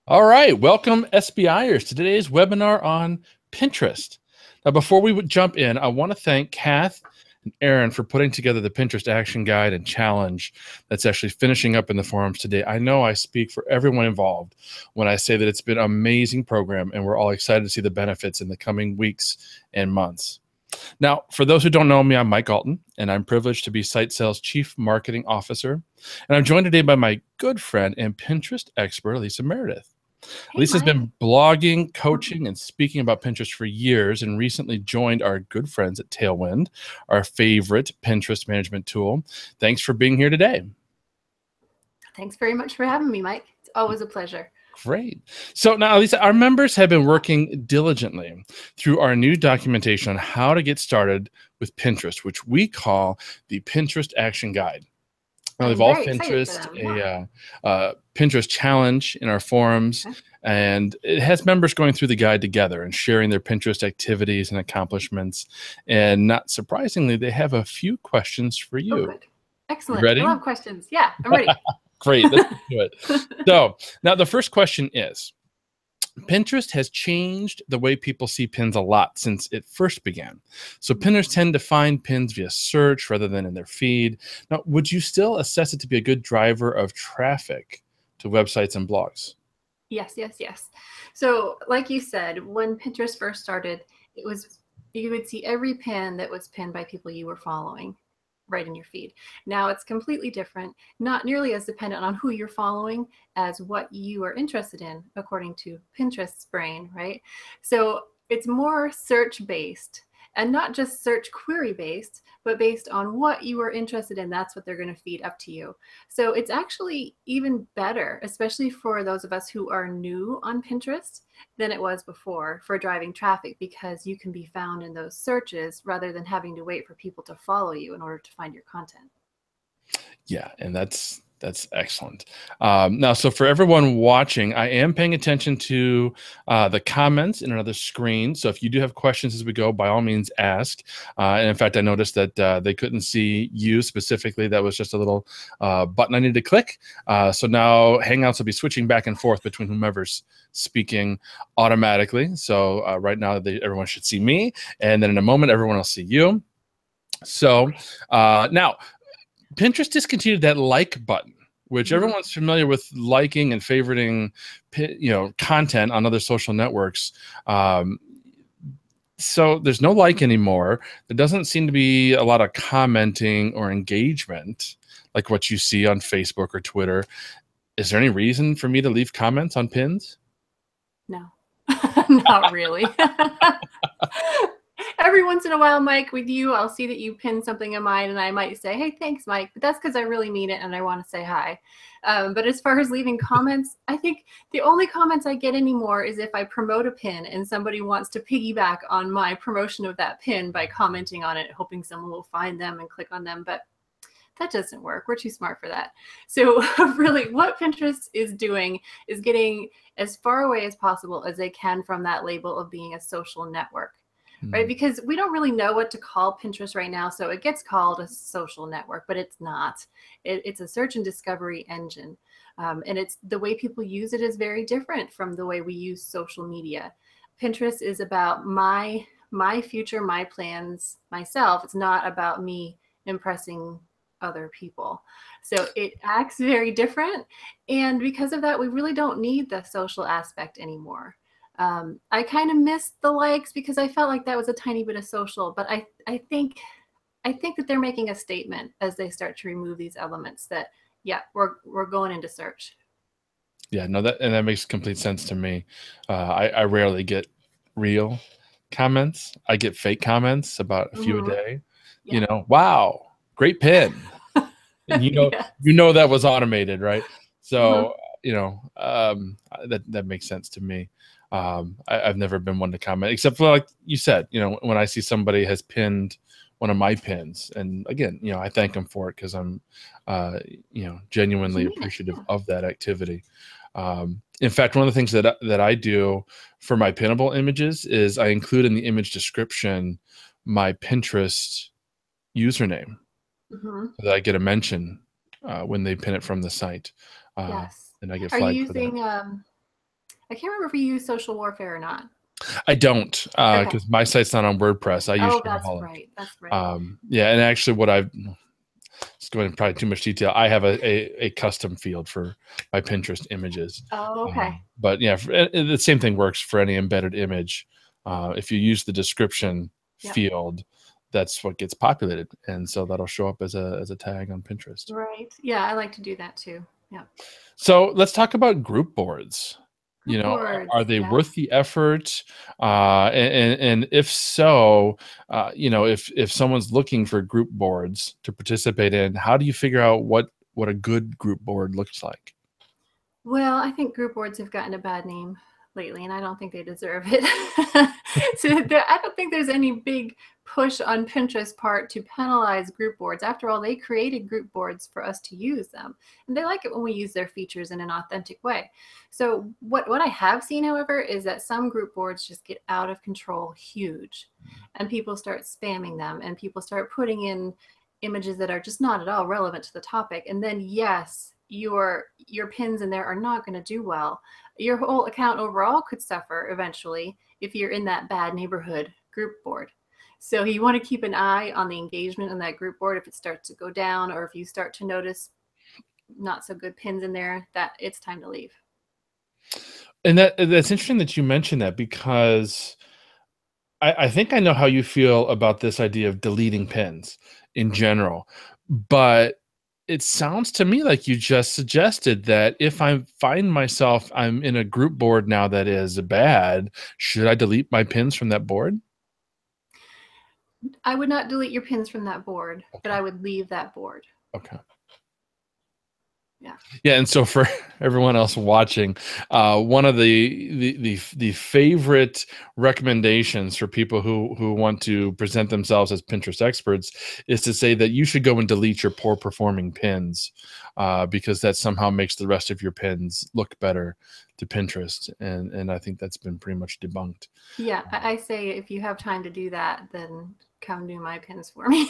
All right, welcome SBIers to today's webinar on Pinterest. Now, before we would jump in, I want to thank Kath and Aaron for putting together the Pinterest Action Guide and Challenge that's actually finishing up in the forums today. I know I speak for everyone involved when I say that it's been an amazing program, and we're all excited to see the benefits in the coming weeks and months. Now, for those who don't know me, I'm Mike Alton, and I'm privileged to be Site Sales Chief Marketing Officer. And I'm joined today by my good friend and Pinterest expert, Alisa Meredith. Hey, Lisa's Mike. been blogging, coaching, and speaking about Pinterest for years and recently joined our good friends at Tailwind, our favorite Pinterest management tool. Thanks for being here today. Thanks very much for having me, Mike. It's always a pleasure. Great. So now, Lisa, our members have been working diligently through our new documentation on how to get started with Pinterest, which we call the Pinterest Action Guide. Now, they've all Pinterest a Pinterest challenge in our forums, and it has members going through the guide together and sharing their Pinterest activities and accomplishments. And not surprisingly, they have a few questions for you. Oh, good. Excellent. You ready? I love questions. Yeah, I'm ready. Great. Let's do it. So now the first question is, Pinterest has changed the way people see pins a lot since it first began. So pinners tend to find pins via search rather than in their feed. Now, would you still assess it to be a good driver of traffic to websites and blogs? Yes. So like you said, when Pinterest first started, you would see every pin that was pinned by people you were following right in your feed. Now it's completely different, not nearly as dependent on who you're following as what you are interested in, according to Pinterest's brain, right? So it's more search-based, and not just search query-based, but based on what you are interested in, that's what they're going to feed up to you. So it's actually even better, especially for those of us who are new on Pinterest, than it was before for driving traffic, because you can be found in those searches rather than having to wait for people to follow you in order to find your content. Yeah, and that's excellent. Now, so for everyone watching, I am paying attention to the comments in another screen. So if you do have questions as we go, by all means, ask. And in fact, I noticed that they couldn't see you specifically. That was just a little button I needed to click. So now Hangouts will be switching back and forth between whomever's speaking automatically. So right now, everyone should see me. And then in a moment, everyone will see you. So now, Pinterest discontinued that like button, which everyone's familiar with liking and favoriting, content on other social networks. So there's no like anymore. There doesn't seem to be a lot of commenting or engagement like what you see on Facebook or Twitter. Is there any reason for me to leave comments on pins? No, not really. Every once in a while, Mike, with you, I'll see that you pin something of mine and I might say, hey, thanks, Mike. But that's because I really mean it and I want to say hi. But as far as leaving comments, I think the only comments I get anymore is if I promote a pin and somebody wants to piggyback on my promotion of that pin by commenting on it, hoping someone will find them and click on them. But that doesn't work. We're too smart for that. So really what Pinterest is doing is getting as far away as possible as they can from that label of being a social network. Right? Because we don't really know what to call Pinterest right now. So it gets called a social network, but it's not. It's a search and discovery engine. And it's the way people use it is very different from the way we use social media. Pinterest is about my future, my plans, myself. It's not about me impressing other people. So it acts very different. And because of that, we really don't need the social aspect anymore. I kind of missed the likes because I felt like that was a tiny bit of social, but I think that they're making a statement as they start to remove these elements that, yeah, we're going into search. Yeah, no, that makes complete sense to me. I rarely get real comments. I get fake comments, about a few a day. Yeah. Wow, great pin. And Yes. that was automated, right? So that makes sense to me. I've never been one to comment, except for, like you said, when I see somebody has pinned one of my pins, and again, I thank them for it because I'm genuinely appreciative of that activity. In fact, one of the things that I do for my pinnable images is I include in the image description my Pinterest username, so that I get a mention when they pin it from the site. Yes. And I get Are you flagged for that. using I can't remember if you use Social Warfare or not. I don't, Okay. because my site's not on WordPress. I use Oh, that's Shopaholic. right. That's right. Yeah, and actually, what I've just going into probably too much detail. I have a custom field for my Pinterest images. Oh, okay. But yeah, the same thing works for any embedded image. If you use the description Yep. field, that's what gets populated, and so that'll show up as a tag on Pinterest. Right. Yeah, I like to do that too. Yeah. So let's talk about group boards. You Group know, boards. are they Yeah. worth the effort? And if so, you know, if someone's looking for group boards to participate in, how do you figure out what a good group board looks like? Well, I think group boards have gotten a bad name lately, and I don't think they deserve it. So I don't think there's any big push on Pinterest part to penalize group boards. After all, they created group boards for us to use them, and they like it when we use their features in an authentic way. So what I have seen, however, is that some group boards just get out of control, huge, and people start spamming them, and people start putting in images that are just not at all relevant to the topic. And then yes, your pins in there are not going to do well. Your whole account overall could suffer eventually if you're in that bad neighborhood group board. So you want to keep an eye on the engagement on that group board. If it starts to go down, or if you start to notice not so good pins in there, that it's time to leave. And that's interesting that you mentioned that, because I think I know how you feel about this idea of deleting pins in general, but it sounds to me like you just suggested that if I find myself I'm in a group board now that is bad, should I delete my pins from that board? I would not delete your pins from that board, but Okay. I would leave that board. Okay. Yeah. Yeah, and so for everyone else watching, one of the favorite recommendations for people who want to present themselves as Pinterest experts is to say that you should go and delete your poor performing pins, because that somehow makes the rest of your pins look better to Pinterest, and I think that's been pretty much debunked. Yeah, I say if you have time to do that, then come do my pins for me.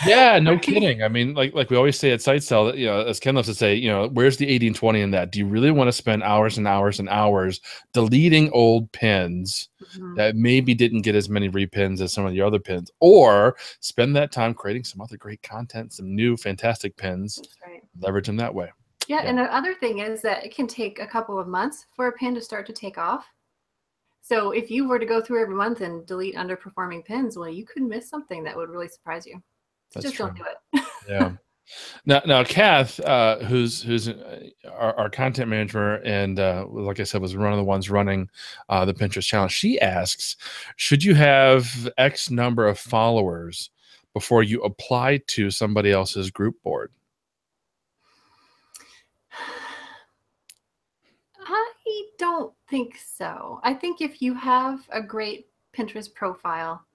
Yeah, no kidding. I mean, like we always say at Site Cell, that, you know, as Ken loves to say, you know, where's the 80 and 20 in that? Do you really want to spend hours and hours and hours deleting old pins Mhm. that maybe didn't get as many repins as some of the other pins, or spend that time creating some other great content, some new fantastic pins, That's right. leverage them that way? Yeah, Yeah, and the other thing is that it can take a couple of months for a pin to start to take off. So if you were to go through every month and delete underperforming pins, well, you could miss something that would really surprise you. So that's just don't true. do it. Yeah. Now, Kath, who's our content manager, and like I said, was one of the ones running the Pinterest challenge. She asks, should you have X number of followers before you apply to somebody else's group board? I don't think so. I think if you have a great Pinterest profile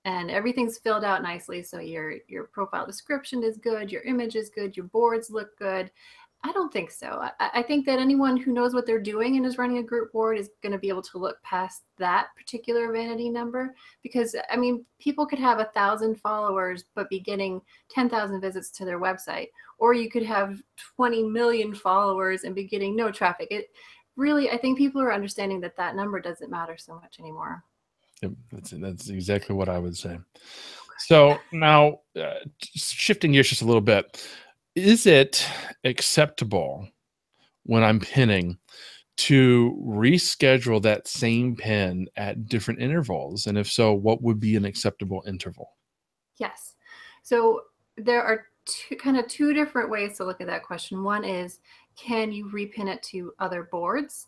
and everything's filled out nicely, so your profile description is good, your image is good, your boards look good, I don't think so. I think that anyone who knows what they're doing and is running a group board is going to be able to look past that particular vanity number. Because I mean, people could have 1,000 followers but be getting 10,000 visits to their website, or you could have 20 million followers and be getting no traffic. It really, I think people are understanding that that number doesn't matter so much anymore. Yep, that's exactly what I would say. So now, shifting gears just a little bit, is it acceptable when I'm pinning to reschedule that same pin at different intervals? And if so, what would be an acceptable interval? Yes. So there are two different ways to look at that question. One is, can you repin it to other boards?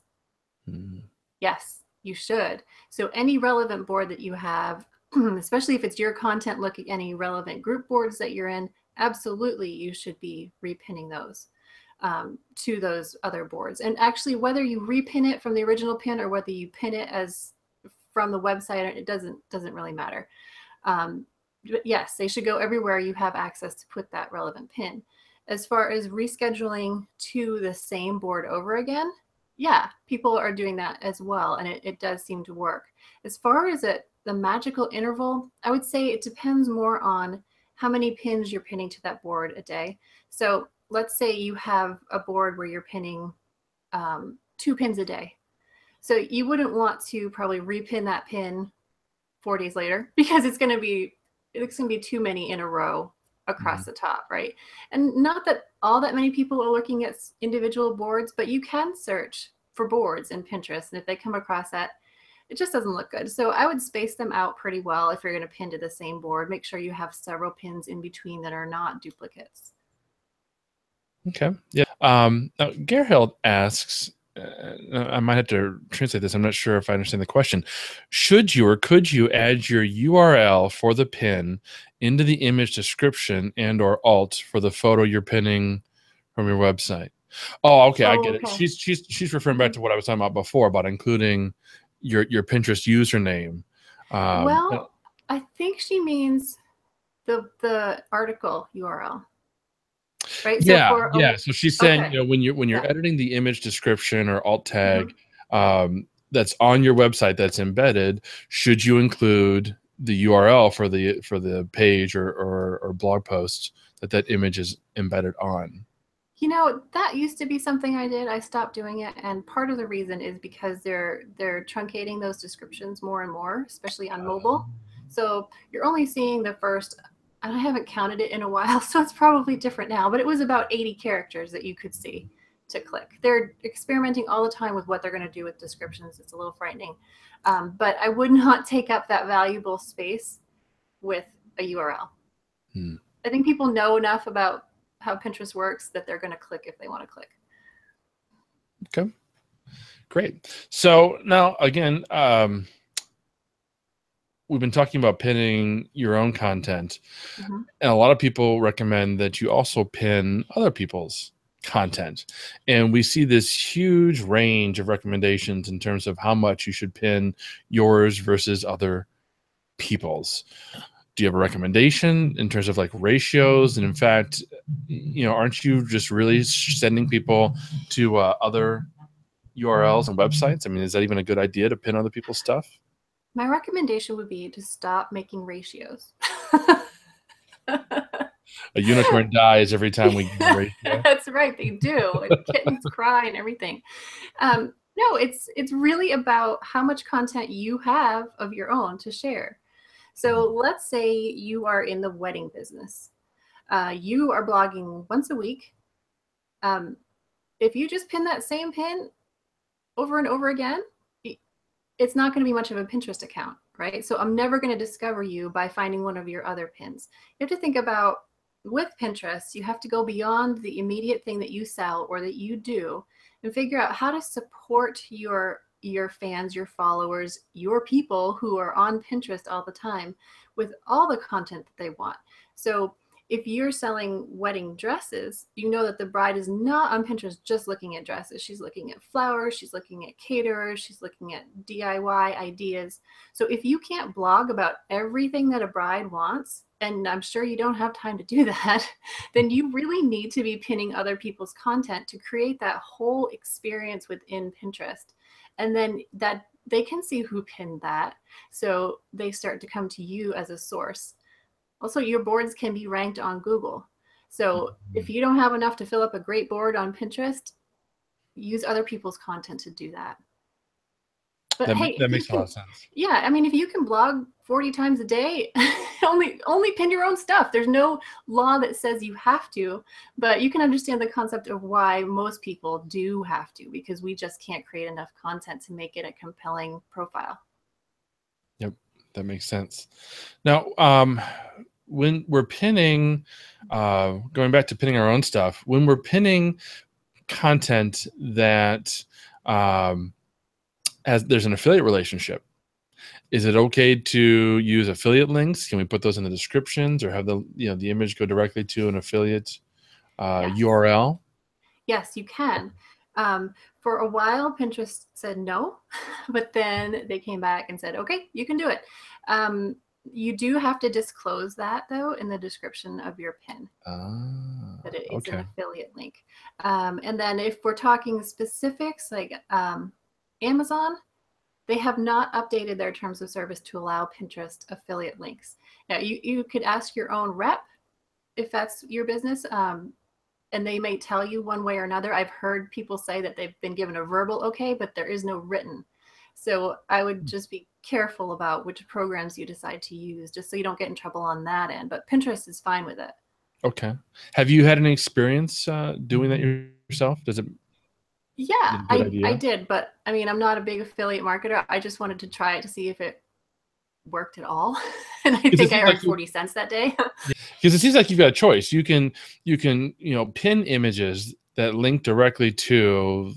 Mm, Yes, you should. So any relevant board that you have, especially if it's your content, look at any relevant group boards that you're in, absolutely you should be repinning those to those other boards. And actually, whether you repin it from the original pin or whether you pin it as from the website, it doesn't really matter. But yes, they should go everywhere you have access to put that relevant pin. As far as rescheduling to the same board over again, yeah, people are doing that as well, and it does seem to work. As far as the magical interval, I would say it depends more on how many pins you're pinning to that board a day. So let's say you have a board where you're pinning 2 pins a day. So you wouldn't want to probably repin that pin 4 days later because it's going to be too many in a row across the top, right? And not that all that many people are looking at individual boards, but you can search for boards in Pinterest, and if they come across that, it just doesn't look good. So I would space them out pretty well if you're going to pin to the same board. Make sure you have several pins in between that are not duplicates. Okay. Yeah. Now, Gerhild asks, I might have to translate this. I'm not sure if I understand the question. Should you or could you add your URL for the pin into the image description and or alt for the photo you're pinning from your website? Oh, okay, I get it. Okay. She's referring back to what I was talking about before about including your Pinterest username. Well, I think she means the article URL. Right. So Yeah, for yeah. So she's saying, okay. when you're Yeah. editing the image description or alt tag that's on your website that's embedded, should you include the URL for the page or blog post that image is embedded on? That used to be something I did. I stopped doing it, and part of the reason is because they're truncating those descriptions more and more, especially on mobile. So you're only seeing the first, and I haven't counted it in a while, so it's probably different now, but it was about 80 characters that you could see to click. They're experimenting all the time with what they're going to do with descriptions. It's a little frightening. But I would not take up that valuable space with a URL. I think people know enough about how Pinterest works that they're going to click if they want to click. Okay, great. So now again, we've been talking about pinning your own content, and a lot of people recommend that you also pin other people's content. And we see this huge range of recommendations in terms of how much you should pin yours versus other people's. Do you have a recommendation in terms of like ratios? And in fact, aren't you just really sending people to other URLs and websites? I mean, is that even a good idea to pin other people's stuff? My recommendation would be to stop making ratios. A unicorn dies every time we give a ratio. That's right, they do. And kittens cry and everything. No, it's really about how much content you have of your own to share. So let's say you are in the wedding business. You are blogging once a week. If you just pin that same pin over and over again, it's not going to be much of a Pinterest account, right? So I'm never going to discover you by finding one of your other pins. You have to think about, with Pinterest, you have to go beyond the immediate thing that you sell or that you do and figure out how to support your fans, your followers, your people who are on Pinterest all the time with all the content that they want. So if you're selling wedding dresses, you know that the bride is not on Pinterest just looking at dresses. She's looking at flowers, she's looking at caterers, she's looking at DIY ideas. So if you can't blog about everything that a bride wants, and I'm sure you don't have time to do that, then you really need to be pinning other people's content to create that whole experience within Pinterest. And then that they can see who pinned that. So they start to come to you as a source. Also, your boards can be ranked on Google. So if you don't have enough to fill up a great board on Pinterest, use other people's content to do that. But hey, that makes a lot of sense. Yeah, I mean, if you can blog 40 times a day, only pin your own stuff. There's no law that says you have to, but you can understand the concept of why most people do have to, because we just can't create enough content to make it a compelling profile. Yep, that makes sense. Now, when we're pinning, going back to pinning our own stuff, when we're pinning content that there's an affiliate relationship, is it okay to use affiliate links? Can we put those in the descriptions or have the image go directly to an affiliate Yes. URL? Yes, you can. For a while, Pinterest said no, but then they came back and said, okay, you can do it. You do have to disclose that, though, in the description of your pin, that it is an affiliate link. And then if we're talking specifics like Amazon, they have not updated their terms of service to allow Pinterest affiliate links. Now, you could ask your own rep if that's your business, and they may tell you one way or another. I've heard people say that they've been given a verbal okay, but there is no written. So I would just be careful about which programs you decide to use, just so you don't get in trouble on that end. But Pinterest is fine with it. Okay. Have you had any experience doing that yourself? Does it Yeah, a good I idea? did, but I mean, I'm not a big affiliate marketer. I just wanted to try it to see if it worked at all. And I Because it think I seems like earned 40 cents that day. because it seems like you've got a choice. You can pin images that link directly to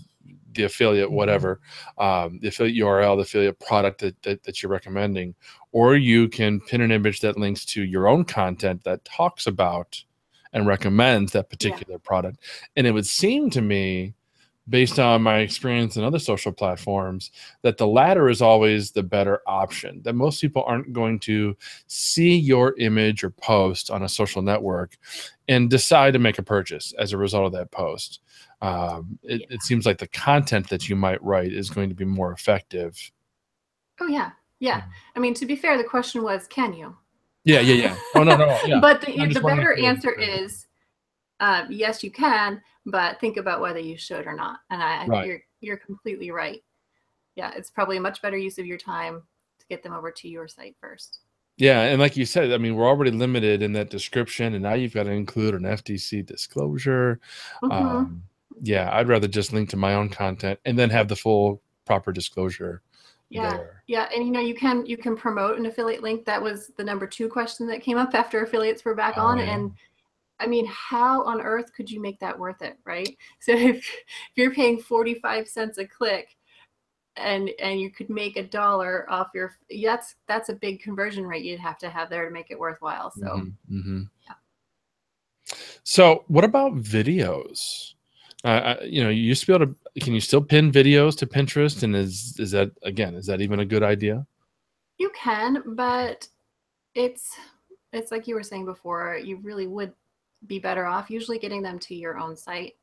the affiliate whatever, the affiliate URL, the affiliate product that you're recommending, or you can pin an image that links to your own content that talks about and recommends that Yeah. particular product. And it would seem to me, based on my experience in other social platforms, that the latter is always the better option. That most people aren't going to see your image or post on a social network and decide to make a purchase as a result of that post. Yeah. It seems like the content that you might write is going to be more effective. Oh, yeah. Yeah. I mean, to be fair, the question was, can you? Yeah. Oh, no. Yeah. But I the just want to make better sure. answer is yes, you can, but think about whether you should or not. And Right. you're completely right. Yeah, it's probably a much better use of your time to get them over to your site first. Yeah, and like you said, I mean, we're already limited in that description, and now you've got to include an FTC disclosure. Mm-hmm. Um, yeah, I'd rather just link to my own content and then have the full proper disclosure Yeah. there. Yeah, and you can promote an affiliate link. That was the number 2 question that came up after affiliates were back Oh on. yeah. And I mean, how on earth could you make that worth it, right? So if you're paying 45 cents a click and you could make $1 off your, that's a big conversion rate you'd have to have there to make it worthwhile. So Hmm. yeah. So, what about videos? You used to be able to. Can you still pin videos to Pinterest? And is that again? Is that even a good idea? You can, but it's it's like you were saying before, you really would be better off usually getting them to your own site.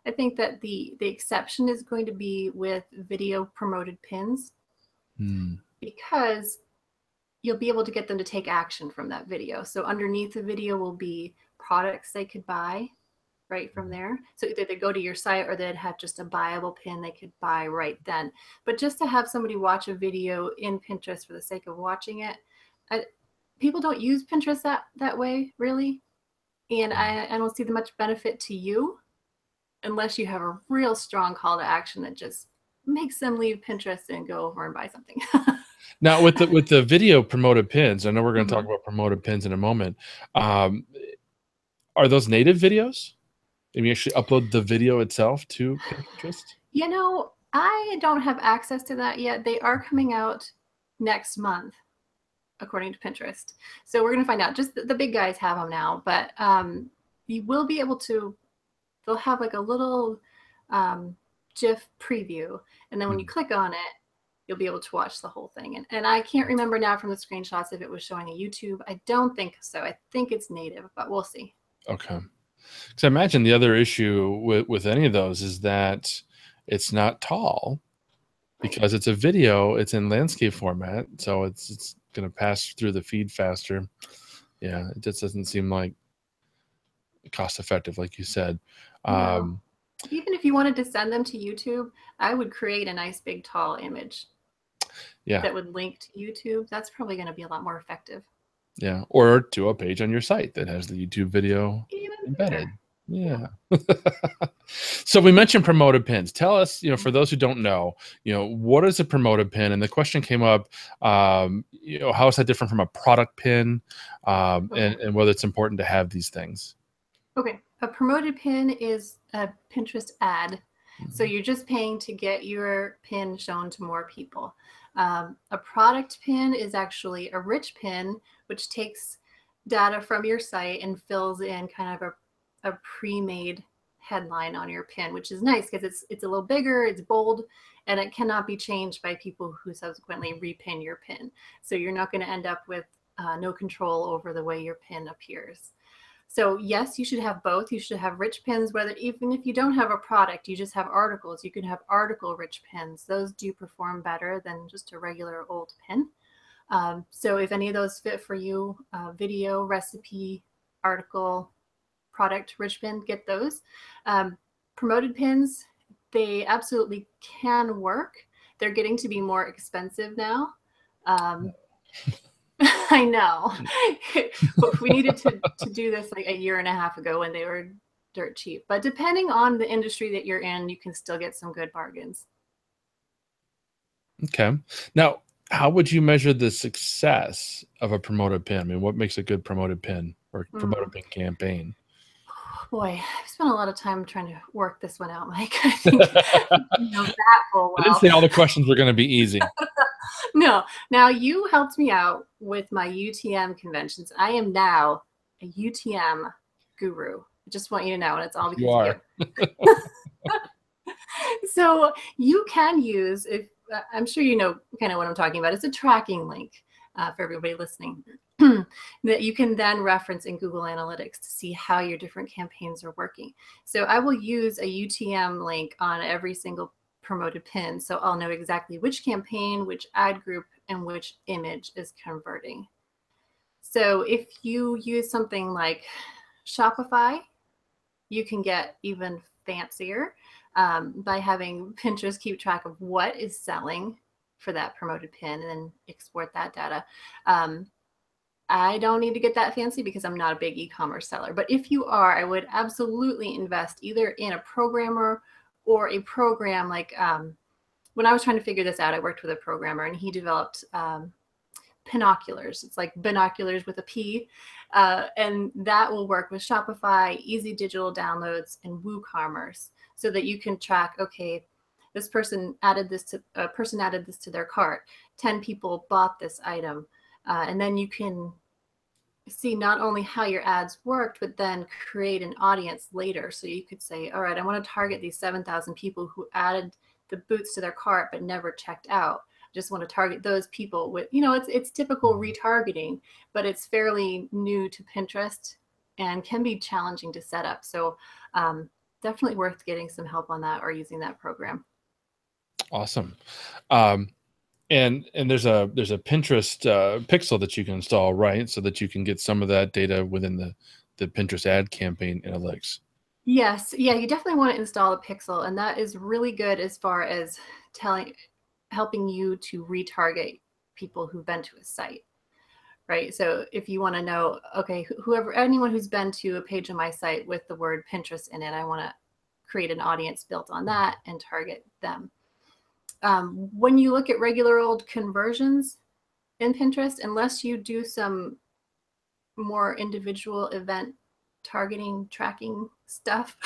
I think that the exception is going to be with video promoted pins, Hmm. because you'll be able to get them to take action from that video. So underneath the video will be products they could buy right from there. So either they go to your site or they'd have just a buyable pin they could buy right then. But just to have somebody watch a video in Pinterest for the sake of watching it, I, people don't use Pinterest that way really, and I don't see the much benefit to you unless you have a real strong call to action that just makes them leave Pinterest and go over and buy something. Now, with the video promoted pins, I know we're going to talk Mhm. about promoted pins in a moment. Um, are those native videos? And you actually upload the video itself to Pinterest? You know, I don't have access to that yet. They are coming out next month, according to Pinterest. So we're going to find out. Just the big guys have them now, but you will be able to, they'll have like a little GIF preview. And then when you Hmm. click on it, you'll be able to watch the whole thing. And I can't remember now from the screenshots if it was showing a YouTube. I don't think so. I think it's native, but we'll see. Okay. Because I imagine the other issue with any of those is that it's not tall Right. because it's a video. It's in landscape format, so it's going to pass through the feed faster. Yeah, it just doesn't seem like cost effective, like you said. No. Um, Even if you wanted to send them to YouTube, I would create a nice big tall image yeah, that would link to YouTube. That's probably going to be a lot more effective. yeah, or to a page on your site that has the YouTube video Even better. embedded. Yeah. Yeah. So we mentioned promoted pins. Tell us, for those who don't know, what is a promoted pin? And the question came up, how is that different from a product pin, Okay. and whether it's important to have these things. Okay. A promoted pin is a Pinterest ad. So Mhm. you're just paying to get your pin shown to more people. A product pin is actually a rich pin, which takes data from your site and fills in kind of a pre-made headline on your pin, which is nice because it's a little bigger, it's bold, and it cannot be changed by people who subsequently repin your pin. So you're not going to end up with no control over the way your pin appears. So yes, you should have both. You should have rich pins, whether even if you don't have a product, you just have articles. You can have article rich pins. Those do perform better than just a regular old pin. So if any of those fit for you, video, recipe, article, product rich pin, get those. Promoted pins, they absolutely can work. They're getting to be more expensive now. I know. But we needed to do this like a year and a half ago when they were dirt cheap. But depending on the industry that you're in, you can still get some good bargains. Okay. Now, how would you measure the success of a promoted pin? I mean, what makes a good promoted pin or promoted pin campaign? Boy, I've spent a lot of time trying to work this one out, Mike. I think you know that full well. I didn't say all the questions were going to be easy. No. Now, you helped me out with my UTM conventions. I am now a UTM guru. I just want you to know, and it's all because of you. So you can use, if I'm sure you know kind of what I'm talking about, it's a tracking link for everybody listening that you can then reference in Google Analytics to see how your different campaigns are working. So I will use a UTM link on every single promoted pin, so I'll know exactly which campaign, which ad group, and which image is converting. So if you use something like Shopify, you can get even fancier by having Pinterest keep track of what is selling for that promoted pin and then export that data. I don't need to get that fancy because I'm not a big e-commerce seller. But if you are, I would absolutely invest either in a programmer or a program like when I was trying to figure this out, I worked with a programmer and he developed Pinoculars. It's like binoculars with a P. And that will work with Shopify, easy digital downloads, and WooCommerce so that you can track, okay, this person added this to their cart. 10 people bought this item. And then you can see not only how your ads worked, but then create an audience later. So you could say, all right, I want to target these 7,000 people who added the boots to their cart but never checked out. Just want to target those people with, you know, it's typical retargeting, but it's fairly new to Pinterest and can be challenging to set up. So definitely worth getting some help on that or using that program. Awesome. And there's a Pinterest pixel that you can install, right? So that you can get some of that data within the Pinterest ad campaign analytics. Yes. Yeah, you definitely want to install a pixel, and that is really good as far as helping you to retarget people who've been to a site, right? So if you want to know, okay, anyone who's been to a page on my site with the word Pinterest in it, I want to create an audience built on that and target them. When you look at regular old conversions in Pinterest, unless you do some more individual event targeting tracking stuff,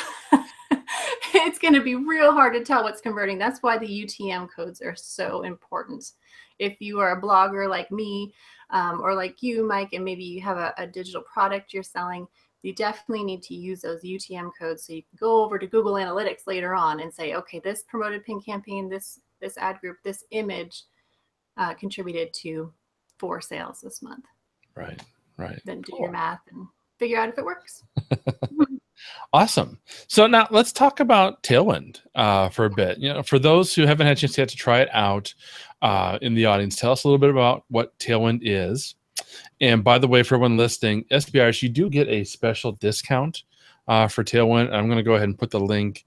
it's going to be real hard to tell what's converting. That's why the UTM codes are so important. If you are a blogger like me or like you, Mike, and maybe you have a digital product you're selling, you definitely need to use those UTM codes so you can go over to Google Analytics later on and say, okay, this promoted pin campaign, this ad group, this image contributed to 4 sales this month. Right. Then do your math and figure out if it works. Awesome. So now let's talk about Tailwind for a bit. You know, for those who haven't had a chance yet to try it out in the audience, tell us a little bit about what Tailwind is. And by the way, for everyone listening, SBRs, you do get a special discount for Tailwind. I'm going to go ahead and put the link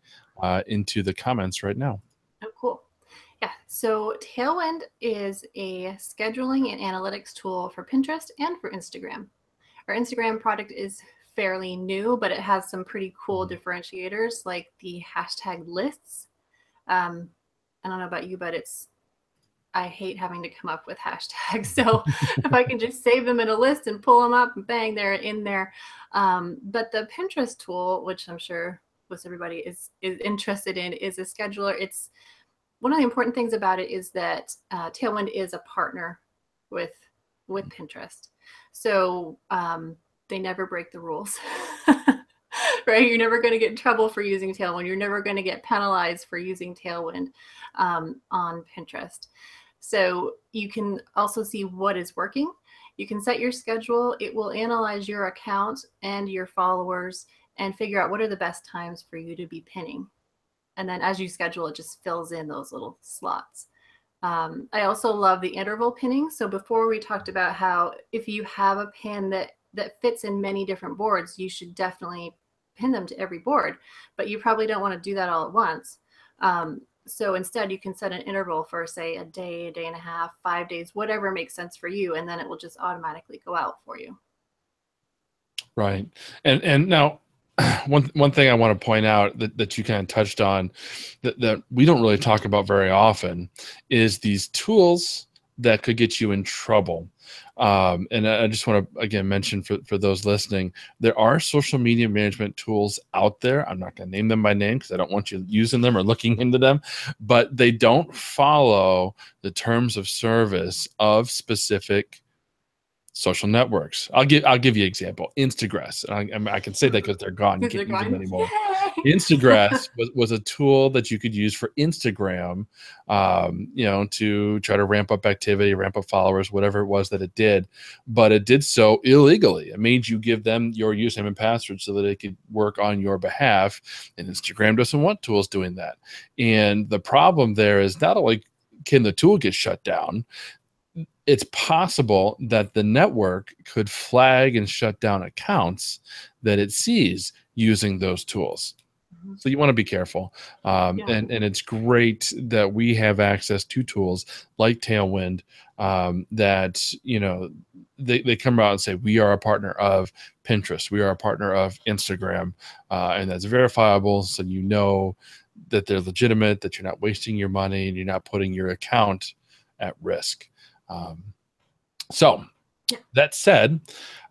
into the comments right now. Oh, cool. Yeah, so Tailwind is a scheduling and analytics tool for Pinterest and for Instagram. Our Instagram product is fairly new, but it has some pretty cool differentiators like the hashtag lists. I don't know about you, but I hate having to come up with hashtags. So if I can just save them in a list and pull them up, and bang, they're in there. But the Pinterest tool, which I'm sure most everybody is interested in, is a scheduler. It's one of the important things about it is that Tailwind is a partner with Pinterest. So they never break the rules, right? You're never going to get in trouble for using Tailwind. You're never going to get penalized for using Tailwind on Pinterest. So you can also see what is working. You can set your schedule. It will analyze your account and your followers and figure out what are the best times for you to be pinning. And then as you schedule, it just fills in those little slots. I also love the interval pinning. So before we talked about how if you have a pin that fits in many different boards, you should definitely pin them to every board, but you probably don't want to do that all at once. So instead, you can set an interval for, say, a day and a half, 5 days, whatever makes sense for you, and then it will just automatically go out for you. Right. And now one thing I want to point out that you kind of touched on that we don't really talk about very often is these tools that could get you in trouble. And I just want to again mention for those listening, there are social media management tools out there. I'm not going to name them by name because I don't want you using them or looking into them, but they don't follow the terms of service of specific social networks. I'll give you an example. Instagrass. I can say that because they're gone. You Because they're can't use them going, anymore. yay! Instagrass was a tool that you could use for Instagram, to try to ramp up activity, ramp up followers, whatever it was that it did. But it did so illegally. It made you give them your username and password so that it could work on your behalf. And Instagram doesn't want tools doing that. And the problem there is not only can the tool get shut down, it's possible that the network could flag and shut down accounts that it sees using those tools. So you want to be careful. Yeah. And it's great that we have access to tools like Tailwind that, they come out and say, we are a partner of Pinterest. We are a partner of Instagram. And that's verifiable. So you know that they're legitimate, that you're not wasting your money and you're not putting your account at risk. So that said,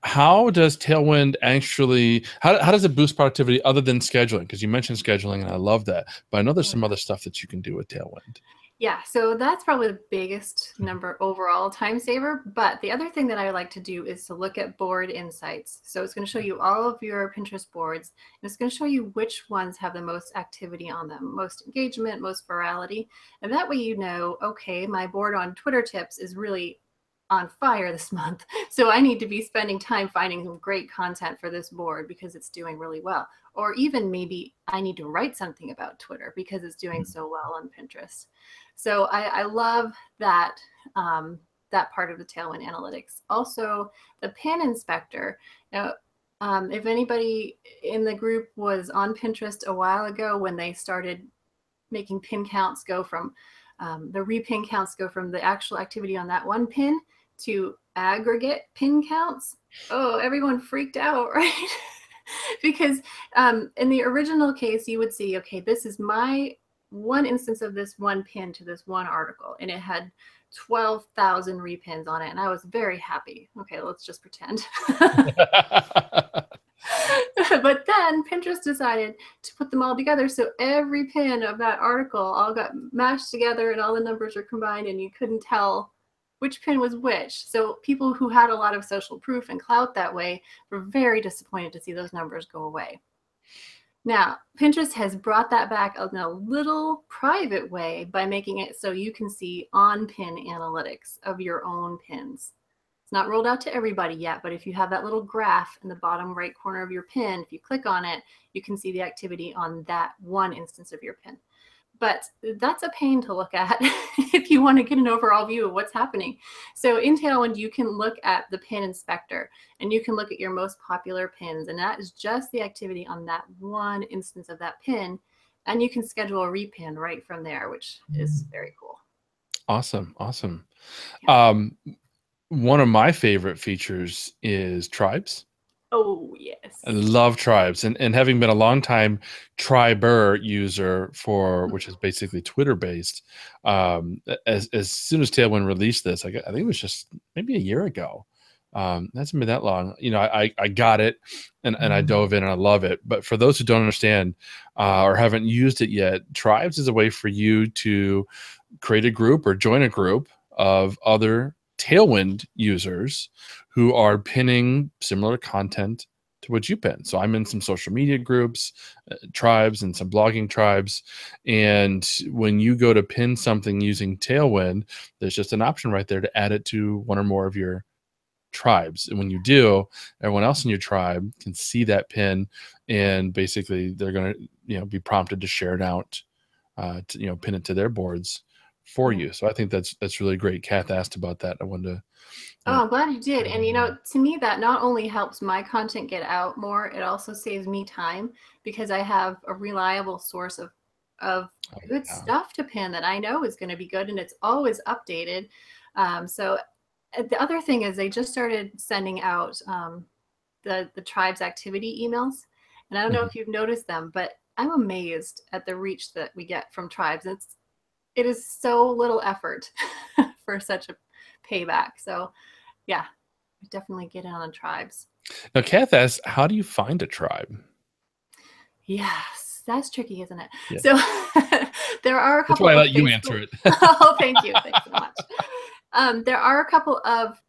how does Tailwind actually, how does it boost productivity other than scheduling? Because you mentioned scheduling and I love that, but I know there's some other stuff that you can do with Tailwind. Yeah, so that's probably the biggest number overall time saver. But the other thing that I like to do is to look at board insights. So it's going to show you all of your Pinterest boards, and it's going to show you which ones have the most activity on them, most engagement, most virality. And that way you know, okay, my board on Twitter tips is really on fire this month. So I need to be spending time finding some great content for this board because it's doing really well. Or even maybe I need to write something about Twitter because it's doing so well on Pinterest. So I love that that part of the Tailwind analytics. Also, the pin inspector. Now, if anybody in the group was on Pinterest a while ago when they started making pin counts go from the repin counts go from the actual activity on that one pin to aggregate pin counts, oh, everyone freaked out, right? Because in the original case, you would see, okay, this is my one instance of this one pin to this one article, and it had 12,000 repins on it, and I was very happy. Okay, let's just pretend. But then Pinterest decided to put them all together, so every pin of that article all got mashed together and all the numbers are combined, and you couldn't tell which pin was which. So people who had a lot of social proof and clout that way were very disappointed to see those numbers go away. Now, Pinterest has brought that back in a little private way by making it so you can see on-pin analytics of your own pins. It's not rolled out to everybody yet, but if you have that little graph in the bottom right corner of your pin, if you click on it, you can see the activity on that one instance of your pin. But that's a pain to look at if you want to get an overall view of what's happening. So in Tailwind, you can look at the pin inspector and you can look at your most popular pins. And that is just the activity on that one instance of that pin. And you can schedule a repin right from there, which is very cool. Awesome. Awesome. Yeah. One of my favorite features is tribes. Oh, yes. I love tribes, and having been a long time Triber user for, which is basically Twitter based. As soon as Tailwind released this, I think it was just maybe a year ago. Hasn't been that long. I got it, and I dove in and I love it. But for those who don't understand or haven't used it yet, tribes is a way for you to create a group or join a group of other Tailwind users who are pinning similar content to what you pin. So I'm in some social media groups, tribes, and some blogging tribes. And when you go to pin something using Tailwind, there's just an option right there to add it to one or more of your tribes. And when you do, everyone else in your tribe can see that pin, and basically they're going to, be prompted to share it out, to, pin it to their boards for you. So I think that's really great. Kath asked about that. I wanted to. Oh, I'm glad you did. And to me, that not only helps my content get out more, it also saves me time because I have a reliable source of of good stuff to pin that I know is going to be good, and it's always updated. So the other thing is they just started sending out the tribe's activity emails, and I don't know if you've noticed them, but I'm amazed at the reach that we get from tribes. It is so little effort for such a payback. So yeah, definitely get in on tribes. Now, Kath asks, how do you find a tribe? Yes, that's tricky, isn't it? Yeah. So there are a couple That's why I of let you answer it. Oh, thank you. Thanks so much. There are a couple of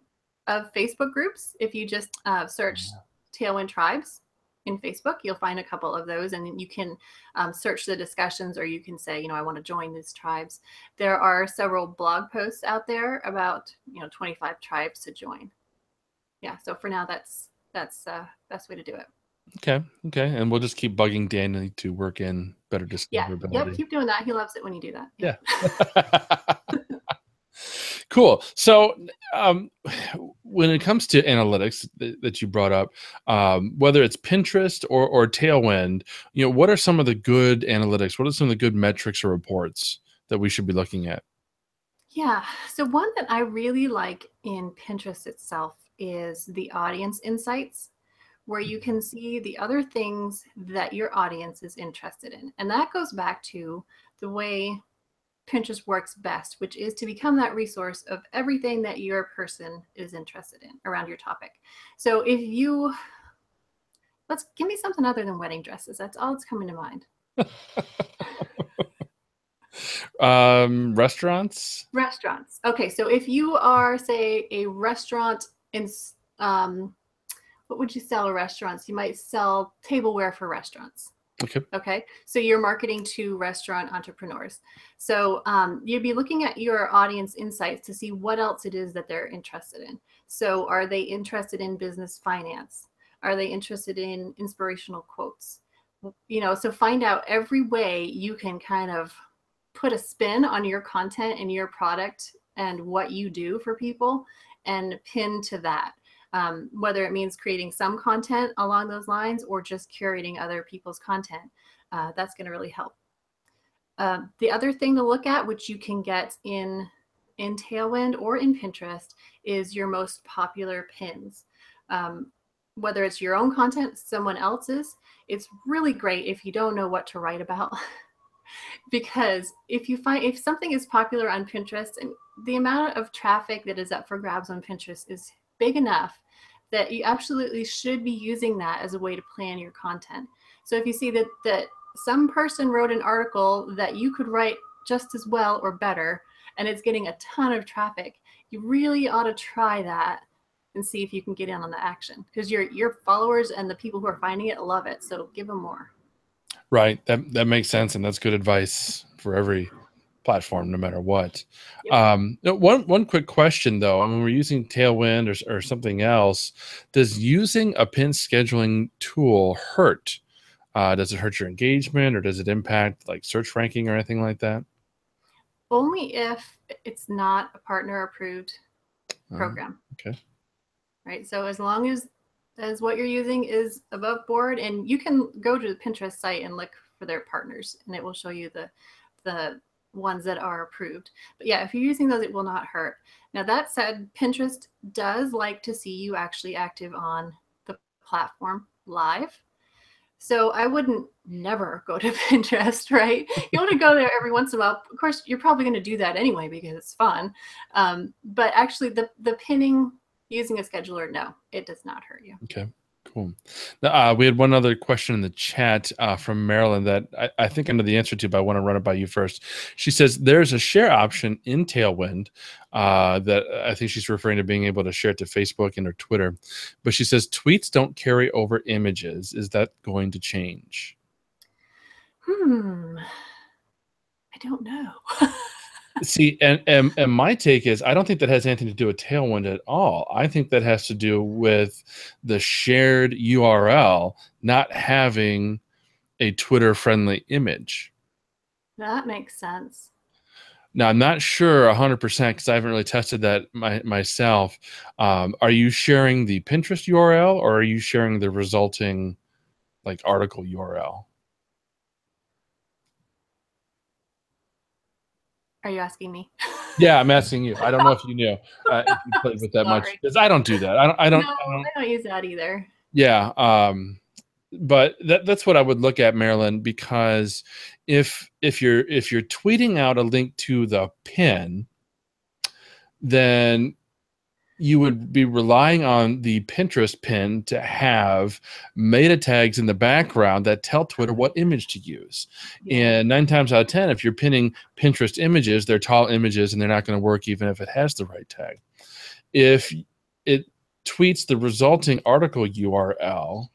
Facebook groups. If you just search Tailwind Tribes in Facebook, you'll find a couple of those, and you can search the discussions, or you can say, I want to join these tribes. There are several blog posts out there about 25 tribes to join. Yeah, so for now, that's the best way to do it. Okay. And we'll just keep bugging Danny to work in better discoverability. Yep, keep doing that. He loves it when you do that. Yeah. Cool. So when it comes to analytics that you brought up, whether it's Pinterest or Tailwind, what are some of the good analytics? What are some of the good metrics or reports that we should be looking at? Yeah. So one that I really like in Pinterest itself is the audience insights, where you can see the other things that your audience is interested in. And that goes back to the way Pinterest works best, which is to become that resource of everything that your person is interested in around your topic. So if you, let's give me something other than wedding dresses. That's all that's coming to mind. Restaurants. Okay. So if you are, say, a restaurant in, what would you sell at restaurants? You might sell tableware for restaurants. Okay. So you're marketing to restaurant entrepreneurs. So you'd be looking at your audience insights to see what else it is that they're interested in. So are they interested in business finance? Are they interested in inspirational quotes? So find out every way you can kind of put a spin on your content and your product and what you do for people, and pin to that. Whether it means creating some content along those lines or just curating other people's content, that's going to really help. The other thing to look at, which you can get in Tailwind or in Pinterest, is your most popular pins. Whether it's your own content, someone else's, it's really great if you don't know what to write about. Because if something is popular on Pinterest, and the amount of traffic that is up for grabs on Pinterest is big enough that you absolutely should be using that as a way to plan your content. So if you see that some person wrote an article that you could write just as well or better, and it's getting a ton of traffic, you really ought to try that and see if you can get in on the action, because your followers and the people who are finding it love it. So give them more. Right. That makes sense, and that's good advice for every platform, no matter what. Yep. One quick question though, when we're using Tailwind or something else, does using a pin scheduling tool hurt? Does it hurt your engagement, or does it impact like search ranking or anything like that? Only if it's not a partner approved program. Okay. Right. So as long as what you're using is above board, and you can go to the Pinterest site and look for their partners, and it will show you the ones that are approved. But yeah, if you're using those, it will not hurt. Now that said, Pinterest does like to see you actually active on the platform live. So I wouldn't never go to Pinterest, right? You want to go there every once in a while. Of course, you're probably going to do that anyway because it's fun. But actually the pinning using a scheduler, no, it does not hurt you. Okay, cool. Now, we had one other question in the chat from Marilyn that I think I know the answer to, but I want to run it by you first. She says there's a share option in Tailwind that I think she's referring to being able to share it to Facebook and or Twitter. But she says tweets don't carry over images. Is that going to change? I don't know. See, and my take is I don't think that has anything to do with Tailwind at all. I think that has to do with the shared URL not having a Twitter-friendly image. That makes sense. Now, I'm not sure 100% because I haven't really tested that myself. Are you sharing the Pinterest URL, or are you sharing the resulting like article URL? Are you asking me? Yeah, I'm asking you. I don't know if you knew if you played with that much Sorry. because I don't do that. I don't. I don't. No, I don't. I don't use that either. Yeah. But that's what I would look at, Marilyn, because if you're tweeting out a link to the pin, then you would be relying on the Pinterest pin to have meta tags in the background that tell Twitter what image to use. Yeah. And 9 times out of 10, if you're pinning Pinterest images, they're tall images and they're not going to work even if it has the right tag. If it tweets the resulting article URL,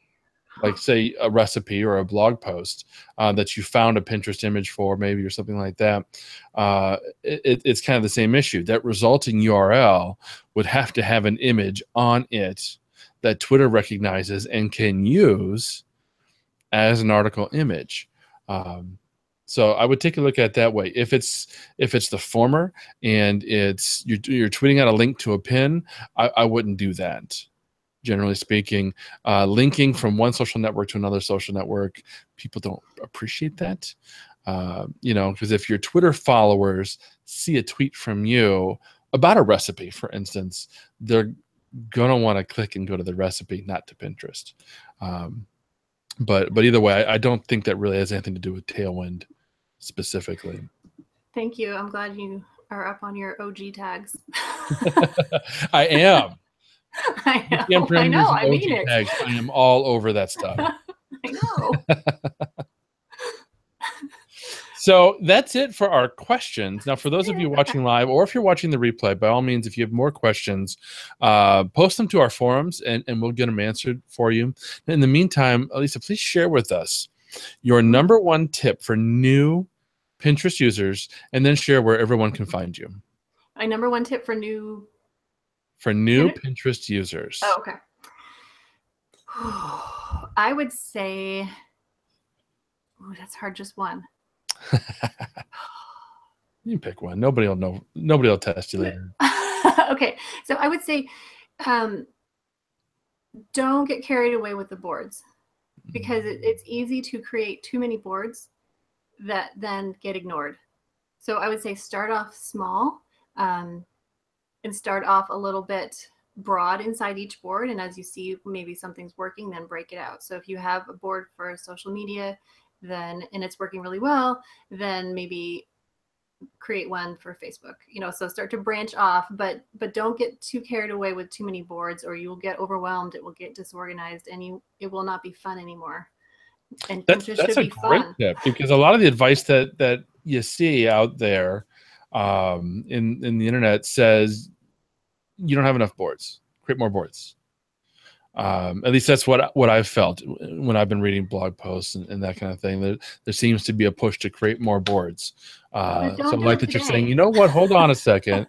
like say a recipe or a blog post that you found a Pinterest image for maybe or something like that, it's kind of the same issue. That resulting URL would have to have an image on it that Twitter recognizes and can use as an article image. So I would take a look at it that way. If it's the former and you're tweeting out a link to a pin, I wouldn't do that. Generally speaking, linking from one social network to another social network, people don't appreciate that. Because if your Twitter followers see a tweet from you about a recipe, for instance, they're gonna want to click and go to the recipe, not to Pinterest. But either way, I don't think that really has anything to do with Tailwind specifically. Thank you. I'm glad you are up on your OG tags. I am. I I'm know. I know. I OG mean it. tags. I am all over that stuff. I know. So that's it for our questions. Now, for those of you watching live, or if you're watching the replay, by all means, if you have more questions, post them to our forums and we'll get them answered for you. In the meantime, Alisa, please share with us your number one tip for new Pinterest users, and then share where everyone can find you. My number one tip for new Pinterest users. Oh, okay. I would say, that's hard. Just one. You can pick one. Nobody will know. Nobody will test you later. Okay, so I would say, don't get carried away with the boards, because it's easy to create too many boards that then get ignored. So I would say start off small, and start off a little bit broad inside each board. And as you see, maybe something's working, then break it out. So if you have a board for social media, and it's working really well, then maybe create one for Facebook. So start to branch off, but don't get too carried away with too many boards, or you will get overwhelmed. It will get disorganized, and it will not be fun anymore. And that's a great tip, because a lot of the advice that you see out there in the internet says you don't have enough boards. Create more boards. At least that's what I've felt when I've been reading blog posts and that kind of thing. There seems to be a push to create more boards. So I like that you're saying, you know what? Hold on a second.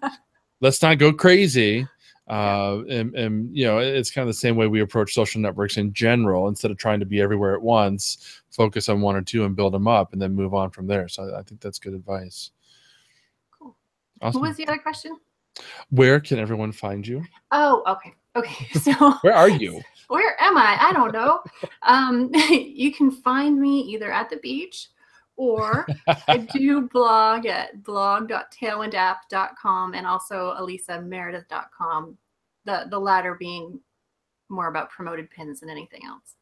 Let's not go crazy. And it's kind of the same way we approach social networks in general. Instead of trying to be everywhere at once, focus on one or two and build them up, and then move on from there. So I think that's good advice. Cool. Awesome. What was the other question? Where can everyone find you? Oh, okay. So where are you? Where am I? I don't know. You can find me either at the beach, or I do blog at blog.tailwindapp.com, and also alisameredith.com. The latter being more about promoted pins than anything else.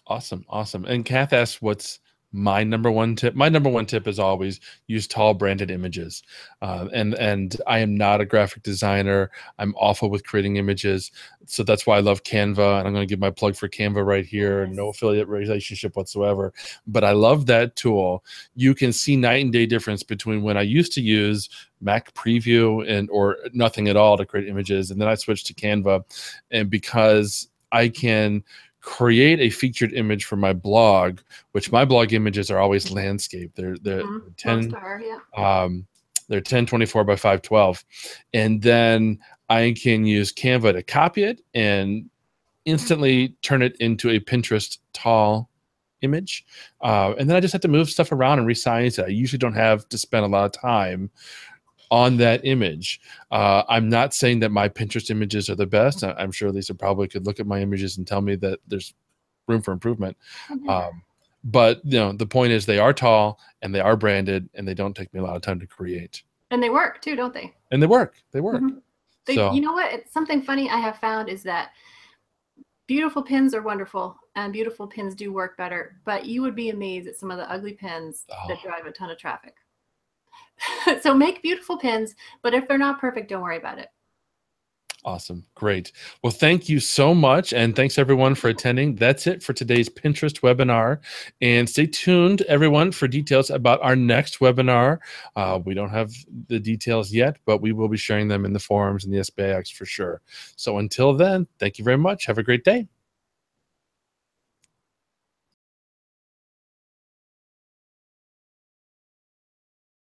Awesome. And Kath asks, what's my number one tip? My number one tip is always use tall branded images. And I am not a graphic designer. I'm awful with creating images. So that's why I love Canva. And I'm going to give my plug for Canva right here. Yes. No affiliate relationship whatsoever. But I love that tool. You can see night and day difference between when I used to use Mac Preview or nothing at all to create images. And then I switched to Canva. And because I can create a featured image for my blog, which my blog images are always landscape. They're 1024 by 512, and then I can use Canva to copy it and instantly turn it into a Pinterest tall image, and then I just have to move stuff around and resize it. I usually don't have to spend a lot of time on that image. I'm not saying that my Pinterest images are the best. I'm sure Lisa probably could look at my images and tell me that there's room for improvement. But the point is they are tall and they are branded and they don't take me a lot of time to create. And they work too, don't they? And they work. They work. Mm-hmm. So You know what? It's something funny I have found is that beautiful pins are wonderful and beautiful pins do work better, but you would be amazed at some of the ugly pins that drive a ton of traffic. So make beautiful pins, but if they're not perfect, don't worry about it. awesome. Great. Well, thank you so much. And thanks everyone for attending. That's it for today's Pinterest webinar. And stay tuned, everyone, for details about our next webinar. We don't have the details yet, but we will be sharing them in the forums and the SBIX for sure. So until then, thank you very much. Have a great day.